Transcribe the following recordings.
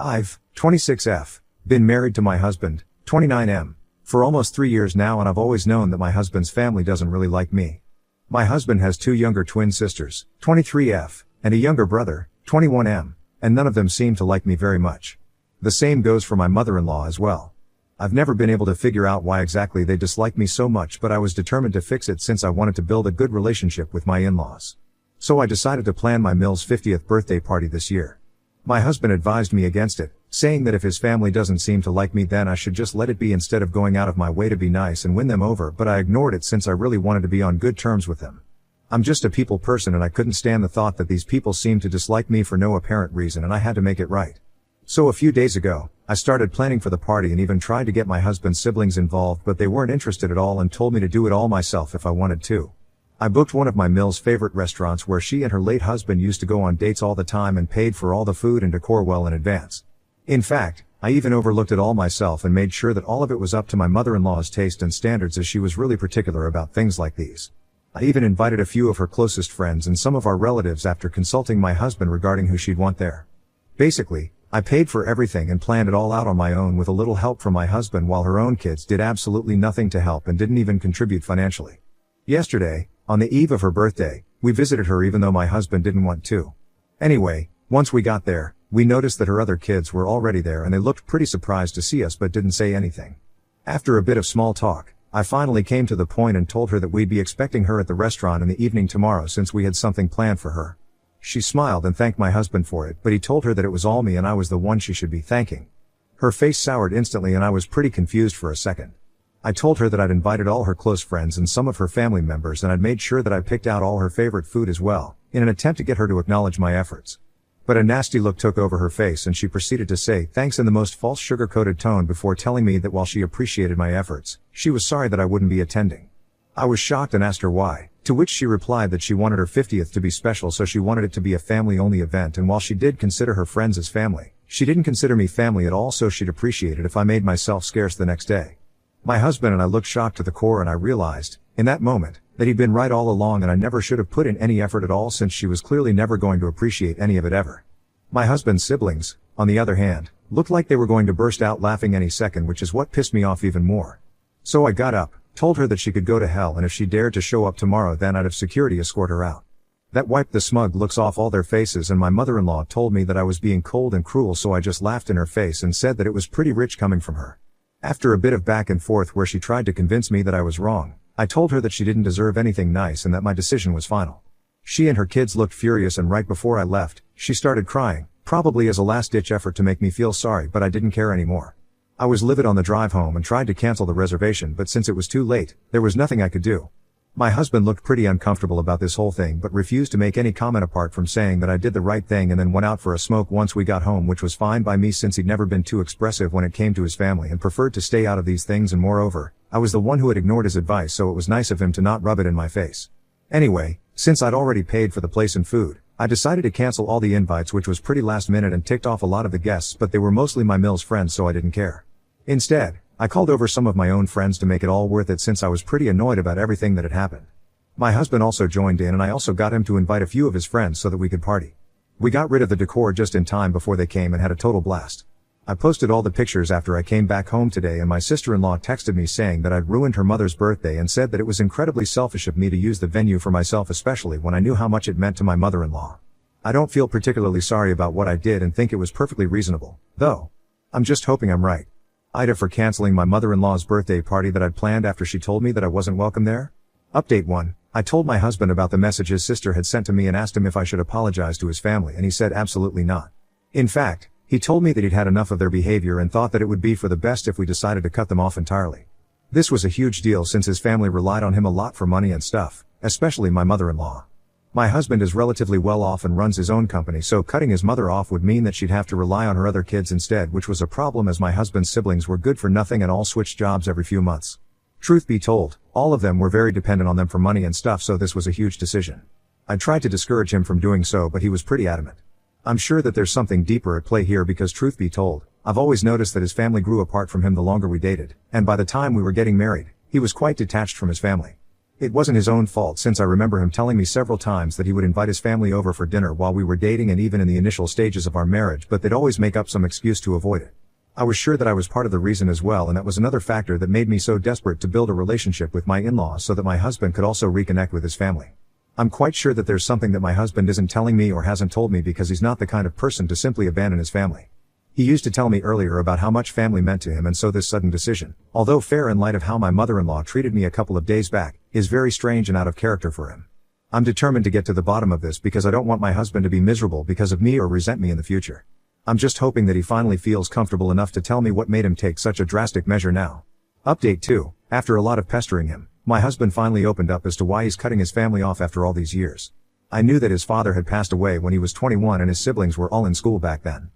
I've, 26F, been married to my husband, 29M, for almost 3 years now, and I've always known that my husband's family doesn't really like me. My husband has 2 younger twin sisters, 23F, and a younger brother, 21M, and none of them seem to like me very much. The same goes for my mother-in-law as well. I've never been able to figure out why exactly they dislike me so much, but I was determined to fix it since I wanted to build a good relationship with my in-laws. So I decided to plan my Mill's 50th birthday party this year. My husband advised me against it, saying that if his family doesn't seem to like me, then I should just let it be instead of going out of my way to be nice and win them over, but I ignored it since I really wanted to be on good terms with them. I'm just a people person, and I couldn't stand the thought that these people seemed to dislike me for no apparent reason, and I had to make it right. So a few days ago, I started planning for the party and even tried to get my husband's siblings involved, but they weren't interested at all and told me to do it all myself if I wanted to. I booked one of my Mill's favorite restaurants where she and her late husband used to go on dates all the time and paid for all the food and decor well in advance. In fact, I even overlooked it all myself and made sure that all of it was up to my mother-in-law's taste and standards, as she was really particular about things like these. I even invited a few of her closest friends and some of our relatives after consulting my husband regarding who she'd want there. Basically, I paid for everything and planned it all out on my own with a little help from my husband, while her own kids did absolutely nothing to help and didn't even contribute financially. Yesterday, on the eve of her birthday, we visited her even though my husband didn't want to. Anyway, once we got there, we noticed that her other kids were already there and they looked pretty surprised to see us but didn't say anything. After a bit of small talk, I finally came to the point and told her that we'd be expecting her at the restaurant in the evening tomorrow since we had something planned for her. She smiled and thanked my husband for it, but he told her that it was all me and I was the one she should be thanking. Her face soured instantly and I was pretty confused for a second. I told her that I'd invited all her close friends and some of her family members, and I'd made sure that I picked out all her favorite food as well, in an attempt to get her to acknowledge my efforts. But a nasty look took over her face and she proceeded to say thanks in the most false sugar-coated tone before telling me that while she appreciated my efforts, she was sorry that I wouldn't be attending. I was shocked and asked her why, to which she replied that she wanted her 50th to be special, so she wanted it to be a family-only event, and while she did consider her friends as family, she didn't consider me family at all, so she'd appreciate it if I made myself scarce the next day. My husband and I looked shocked to the core, and I realized, in that moment, that he'd been right all along and I never should have put in any effort at all, since she was clearly never going to appreciate any of it ever. My husband's siblings, on the other hand, looked like they were going to burst out laughing any second, which is what pissed me off even more. So I got up, told her that she could go to hell, and if she dared to show up tomorrow then I'd have security escort her out. That wiped the smug looks off all their faces, and my mother-in-law told me that I was being cold and cruel, so I just laughed in her face and said that it was pretty rich coming from her. After a bit of back and forth where she tried to convince me that I was wrong, I told her that she didn't deserve anything nice and that my decision was final. She and her kids looked furious, and right before I left, she started crying, probably as a last-ditch effort to make me feel sorry, but I didn't care anymore. I was livid on the drive home and tried to cancel the reservation, but since it was too late, there was nothing I could do. My husband looked pretty uncomfortable about this whole thing but refused to make any comment apart from saying that I did the right thing, and then went out for a smoke once we got home, which was fine by me since he'd never been too expressive when it came to his family and preferred to stay out of these things, and moreover, I was the one who had ignored his advice, so it was nice of him to not rub it in my face. Anyway, since I'd already paid for the place and food, I decided to cancel all the invites, which was pretty last minute and ticked off a lot of the guests, but they were mostly my Mill's friends, so I didn't care. Instead, I called over some of my own friends to make it all worth it, since I was pretty annoyed about everything that had happened. My husband also joined in, and I also got him to invite a few of his friends so that we could party. We got rid of the decor just in time before they came and had a total blast. I posted all the pictures after I came back home today, and my sister-in-law texted me saying that I'd ruined her mother's birthday and said that it was incredibly selfish of me to use the venue for myself, especially when I knew how much it meant to my mother-in-law. I don't feel particularly sorry about what I did and think it was perfectly reasonable, though. I'm just hoping I'm right. Ida for canceling my mother-in-law's birthday party that I'd planned after she told me that I wasn't welcome there. Update 1. I told my husband about the message his sister had sent to me and asked him if I should apologize to his family, and he said absolutely not. In fact, he told me that he'd had enough of their behavior and thought that it would be for the best if we decided to cut them off entirely. This was a huge deal since his family relied on him a lot for money and stuff, especially my mother-in-law. My husband is relatively well off and runs his own company, so cutting his mother off would mean that she'd have to rely on her other kids instead, which was a problem as my husband's siblings were good for nothing and all switched jobs every few months. Truth be told, all of them were very dependent on them for money and stuff, so this was a huge decision. I tried to discourage him from doing so, but he was pretty adamant. I'm sure that there's something deeper at play here because, truth be told, I've always noticed that his family grew apart from him the longer we dated, and by the time we were getting married, he was quite detached from his family. It wasn't his own fault since I remember him telling me several times that he would invite his family over for dinner while we were dating and even in the initial stages of our marriage, but they'd always make up some excuse to avoid it. I was sure that I was part of the reason as well, and that was another factor that made me so desperate to build a relationship with my in-laws so that my husband could also reconnect with his family. I'm quite sure that there's something that my husband isn't telling me or hasn't told me, because he's not the kind of person to simply abandon his family. He used to tell me earlier about how much family meant to him, and so this sudden decision, although fair in light of how my mother-in-law treated me a couple of days back, is very strange and out of character for him. I'm determined to get to the bottom of this because I don't want my husband to be miserable because of me or resent me in the future. I'm just hoping that he finally feels comfortable enough to tell me what made him take such a drastic measure now. Update 2. After a lot of pestering him, my husband finally opened up as to why he's cutting his family off after all these years. I knew that his father had passed away when he was 21 and his siblings were all in school back then.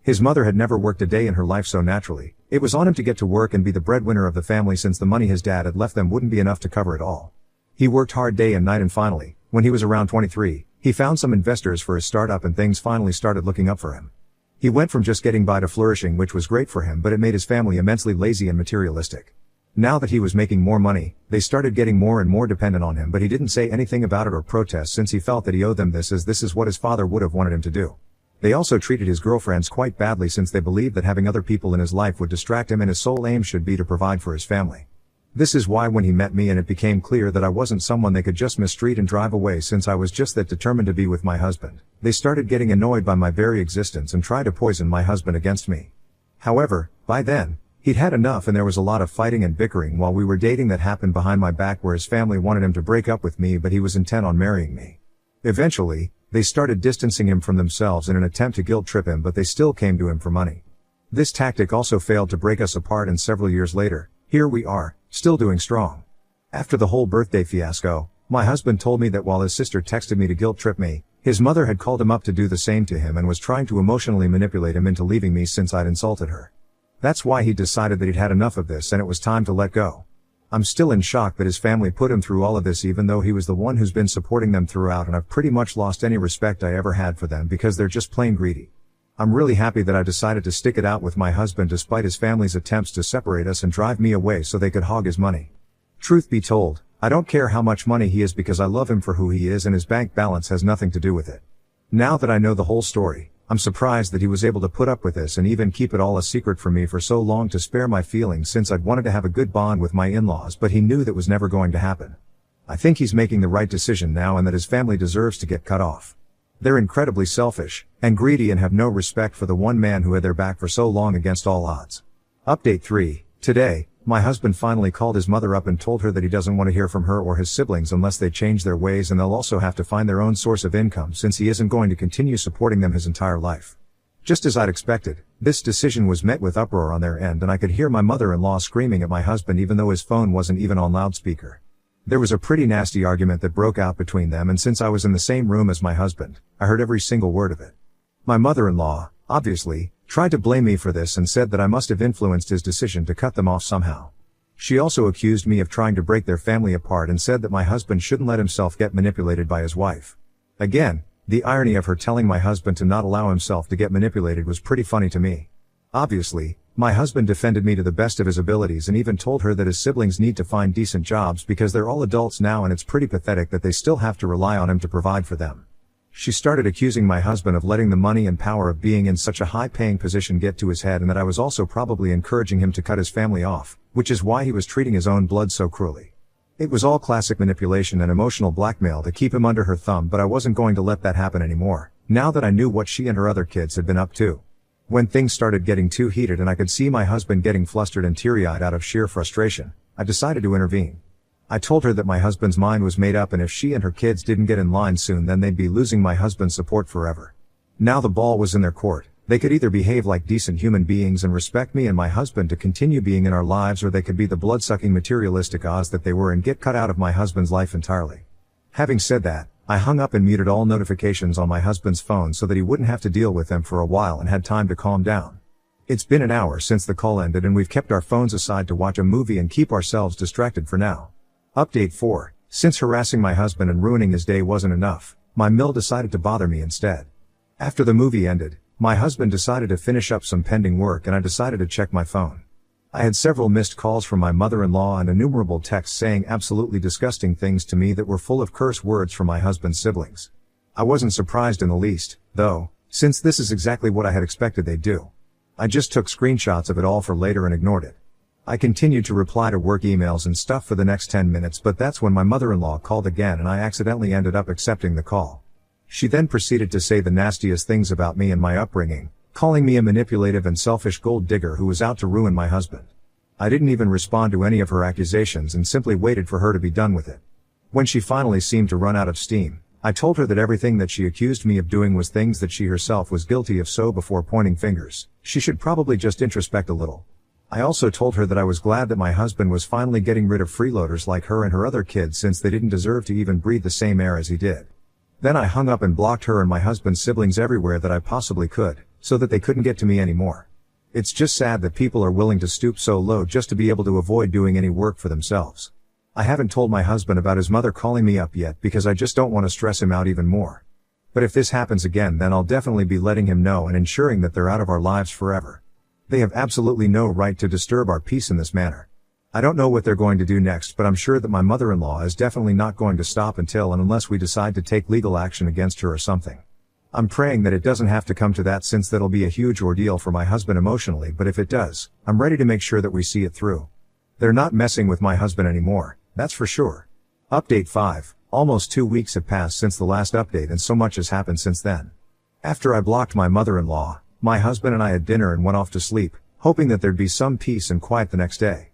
His mother had never worked a day in her life, so naturally, it was on him to get to work and be the breadwinner of the family, since the money his dad had left them wouldn't be enough to cover it all. He worked hard day and night, and finally, when he was around 23, he found some investors for his startup and things finally started looking up for him. He went from just getting by to flourishing, which was great for him, but it made his family immensely lazy and materialistic. Now that he was making more money, they started getting more and more dependent on him, but he didn't say anything about it or protest, since he felt that he owed them this, as this is what his father would have wanted him to do. They also treated his girlfriends quite badly, since they believed that having other people in his life would distract him and his sole aim should be to provide for his family. This is why when he met me and it became clear that I wasn't someone they could just mistreat and drive away, since I was just that determined to be with my husband, they started getting annoyed by my very existence and tried to poison my husband against me. However, by then, he'd had enough, and there was a lot of fighting and bickering while we were dating that happened behind my back, where his family wanted him to break up with me, but he was intent on marrying me. Eventually, they started distancing him from themselves in an attempt to guilt trip him, but they still came to him for money. This tactic also failed to break us apart, and several years later, here we are, still doing strong. After the whole birthday fiasco, my husband told me that while his sister texted me to guilt trip me, his mother had called him up to do the same to him and was trying to emotionally manipulate him into leaving me since I'd insulted her. That's why he decided that he'd had enough of this and it was time to let go. I'm still in shock that his family put him through all of this, even though he was the one who's been supporting them throughout, and I've pretty much lost any respect I ever had for them because they're just plain greedy. I'm really happy that I decided to stick it out with my husband despite his family's attempts to separate us and drive me away so they could hog his money. Truth be told, I don't care how much money he has because I love him for who he is, and his bank balance has nothing to do with it. Now that I know the whole story, I'm surprised that he was able to put up with this and even keep it all a secret from me for so long to spare my feelings, since I'd wanted to have a good bond with my in-laws, but he knew that was never going to happen. I think he's making the right decision now, and that his family deserves to get cut off. They're incredibly selfish and greedy and have no respect for the one man who had their back for so long against all odds. Update 3. Today, my husband finally called his mother up and told her that he doesn't want to hear from her or his siblings unless they change their ways, and they'll also have to find their own source of income since he isn't going to continue supporting them his entire life. Just as I'd expected, this decision was met with uproar on their end, and I could hear my mother-in-law screaming at my husband even though his phone wasn't even on loudspeaker. There was a pretty nasty argument that broke out between them, and since I was in the same room as my husband, I heard every single word of it. My mother-in-law, obviously, tried to blame me for this and said that I must have influenced his decision to cut them off somehow. She also accused me of trying to break their family apart and said that my husband shouldn't let himself get manipulated by his wife. Again, the irony of her telling my husband to not allow himself to get manipulated was pretty funny to me. Obviously, my husband defended me to the best of his abilities and even told her that his siblings need to find decent jobs because they're all adults now, and it's pretty pathetic that they still have to rely on him to provide for them. She started accusing my husband of letting the money and power of being in such a high-paying position get to his head, and that I was also probably encouraging him to cut his family off, which is why he was treating his own blood so cruelly. It was all classic manipulation and emotional blackmail to keep him under her thumb, but I wasn't going to let that happen anymore, now that I knew what she and her other kids had been up to. When things started getting too heated and I could see my husband getting flustered and teary-eyed out of sheer frustration, I decided to intervene. I told her that my husband's mind was made up, and if she and her kids didn't get in line soon, then they'd be losing my husband's support forever. Now the ball was in their court. They could either behave like decent human beings and respect me and my husband to continue being in our lives, or they could be the blood-sucking materialistic Oz that they were and get cut out of my husband's life entirely. Having said that, I hung up and muted all notifications on my husband's phone so that he wouldn't have to deal with them for a while and had time to calm down. It's been an hour since the call ended, and we've kept our phones aside to watch a movie and keep ourselves distracted for now. Update 4. Since harassing my husband and ruining his day wasn't enough, my mill decided to bother me instead. After the movie ended, my husband decided to finish up some pending work, and I decided to check my phone. I had several missed calls from my mother-in-law and innumerable texts saying absolutely disgusting things to me that were full of curse words from my husband's siblings. I wasn't surprised in the least, though, since this is exactly what I had expected they'd do. I just took screenshots of it all for later and ignored it. I continued to reply to work emails and stuff for the next 10 minutes, but that's when my mother-in-law called again and I accidentally ended up accepting the call. She then proceeded to say the nastiest things about me and my upbringing, calling me a manipulative and selfish gold digger who was out to ruin my husband. I didn't even respond to any of her accusations and simply waited for her to be done with it. When she finally seemed to run out of steam, I told her that everything that she accused me of doing was things that she herself was guilty of, so before pointing fingers, she should probably just introspect a little. I also told her that I was glad that my husband was finally getting rid of freeloaders like her and her other kids, since they didn't deserve to even breathe the same air as he did. Then I hung up and blocked her and my husband's siblings everywhere that I possibly could, so that they couldn't get to me anymore. It's just sad that people are willing to stoop so low just to be able to avoid doing any work for themselves. I haven't told my husband about his mother calling me up yet because I just don't want to stress him out even more. But if this happens again, then I'll definitely be letting him know and ensuring that they're out of our lives forever. They have absolutely no right to disturb our peace in this manner. I don't know what they're going to do next, but I'm sure that my mother-in-law is definitely not going to stop until and unless we decide to take legal action against her or something. I'm praying that it doesn't have to come to that, since that'll be a huge ordeal for my husband emotionally, but if it does, I'm ready to make sure that we see it through. They're not messing with my husband anymore, that's for sure. Update 5. Almost 2 weeks have passed since the last update and so much has happened since then. After I blocked my mother-in-law, my husband and I had dinner and went off to sleep, hoping that there'd be some peace and quiet the next day.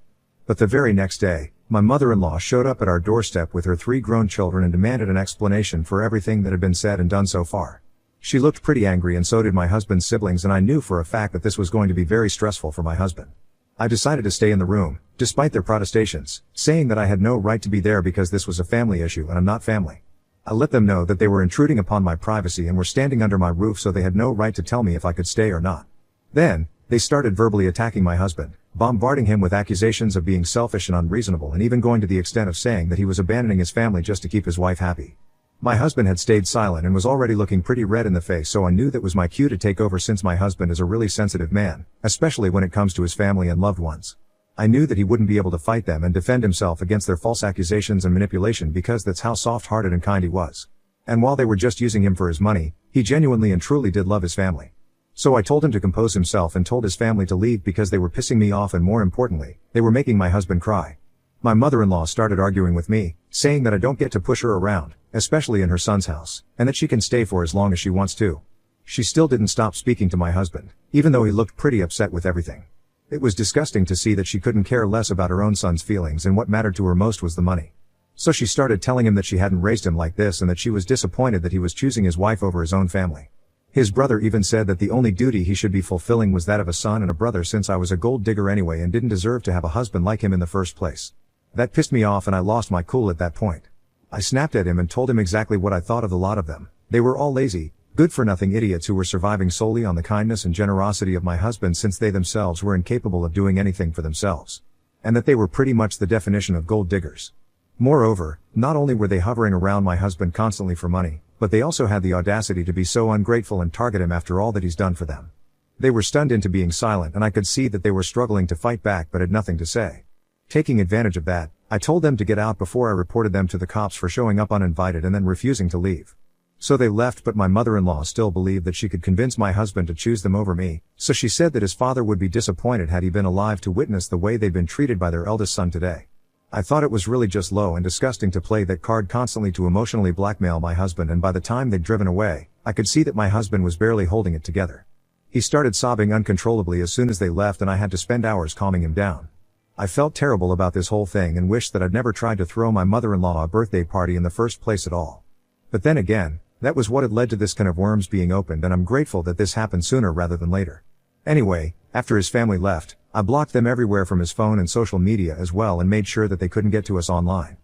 But the very next day, my mother-in-law showed up at our doorstep with her 3 grown children and demanded an explanation for everything that had been said and done so far. She looked pretty angry, and so did my husband's siblings, and I knew for a fact that this was going to be very stressful for my husband. I decided to stay in the room, despite their protestations, saying that I had no right to be there because this was a family issue and I'm not family. I let them know that they were intruding upon my privacy and were standing under my roof, so they had no right to tell me if I could stay or not. Then, they started verbally attacking my husband, bombarding him with accusations of being selfish and unreasonable, and even going to the extent of saying that he was abandoning his family just to keep his wife happy. My husband had stayed silent and was already looking pretty red in the face, so I knew that was my cue to take over, since my husband is a really sensitive man, especially when it comes to his family and loved ones. I knew that he wouldn't be able to fight them and defend himself against their false accusations and manipulation, because that's how soft-hearted and kind he was. And while they were just using him for his money, he genuinely and truly did love his family. So I told him to compose himself and told his family to leave because they were pissing me off, and more importantly, they were making my husband cry. My mother-in-law started arguing with me, saying that I don't get to push her around, especially in her son's house, and that she can stay for as long as she wants to. She still didn't stop speaking to my husband, even though he looked pretty upset with everything. It was disgusting to see that she couldn't care less about her own son's feelings, and what mattered to her most was the money. So she started telling him that she hadn't raised him like this and that she was disappointed that he was choosing his wife over his own family. His brother even said that the only duty he should be fulfilling was that of a son and a brother, since I was a gold digger anyway and didn't deserve to have a husband like him in the first place. That pissed me off and I lost my cool at that point. I snapped at him and told him exactly what I thought of the lot of them. They were all lazy, good-for-nothing idiots who were surviving solely on the kindness and generosity of my husband, since they themselves were incapable of doing anything for themselves. And that they were pretty much the definition of gold diggers. Moreover, not only were they hovering around my husband constantly for money, but they also had the audacity to be so ungrateful and target him after all that he's done for them. They were stunned into being silent, and I could see that they were struggling to fight back but had nothing to say. Taking advantage of that, I told them to get out before I reported them to the cops for showing up uninvited and then refusing to leave. So they left, but my mother-in-law still believed that she could convince my husband to choose them over me, so she said that his father would be disappointed had he been alive to witness the way they'd been treated by their eldest son today. I thought it was really just low and disgusting to play that card constantly to emotionally blackmail my husband, and by the time they'd driven away, I could see that my husband was barely holding it together. He started sobbing uncontrollably as soon as they left, and I had to spend hours calming him down. I felt terrible about this whole thing and wished that I'd never tried to throw my mother-in-law a birthday party in the first place at all. But then again, that was what had led to this can of worms being opened, and I'm grateful that this happened sooner rather than later. Anyway, after his family left, I blocked them everywhere from his phone and social media as well, and made sure that they couldn't get to us online.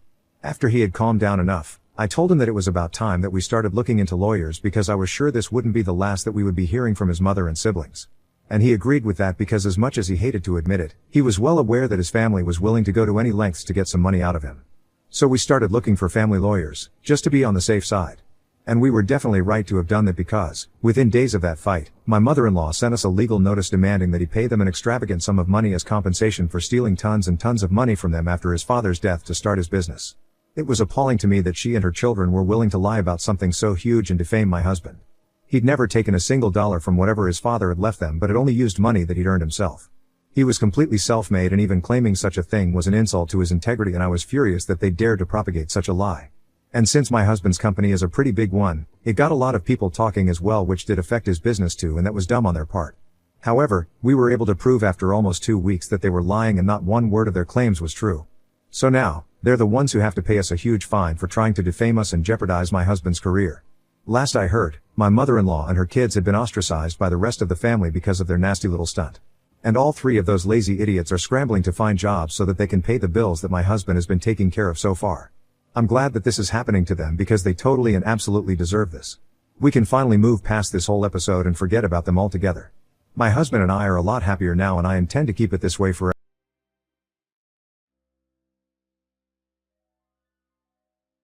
After he had calmed down enough, I told him that it was about time that we started looking into lawyers, because I was sure this wouldn't be the last that we would be hearing from his mother and siblings. And he agreed with that, because as much as he hated to admit it, he was well aware that his family was willing to go to any lengths to get some money out of him. So we started looking for family lawyers, just to be on the safe side. And we were definitely right to have done that because, within days of that fight, my mother-in-law sent us a legal notice demanding that he pay them an extravagant sum of money as compensation for stealing tons and tons of money from them after his father's death to start his business. It was appalling to me that she and her children were willing to lie about something so huge and defame my husband. He'd never taken a single dollar from whatever his father had left them but had only used money that he'd earned himself. He was completely self-made, and even claiming such a thing was an insult to his integrity, and I was furious that they dared to propagate such a lie. And since my husband's company is a pretty big one, it got a lot of people talking as well, which did affect his business too, and that was dumb on their part. However, we were able to prove after almost 2 weeks that they were lying and not one word of their claims was true. So now, they're the ones who have to pay us a huge fine for trying to defame us and jeopardize my husband's career. Last I heard, my mother-in-law and her kids had been ostracized by the rest of the family because of their nasty little stunt. And all 3 of those lazy idiots are scrambling to find jobs so that they can pay the bills that my husband has been taking care of so far. I'm glad that this is happening to them because they totally and absolutely deserve this. We can finally move past this whole episode and forget about them altogether. My husband and I are a lot happier now, and I intend to keep it this way forever.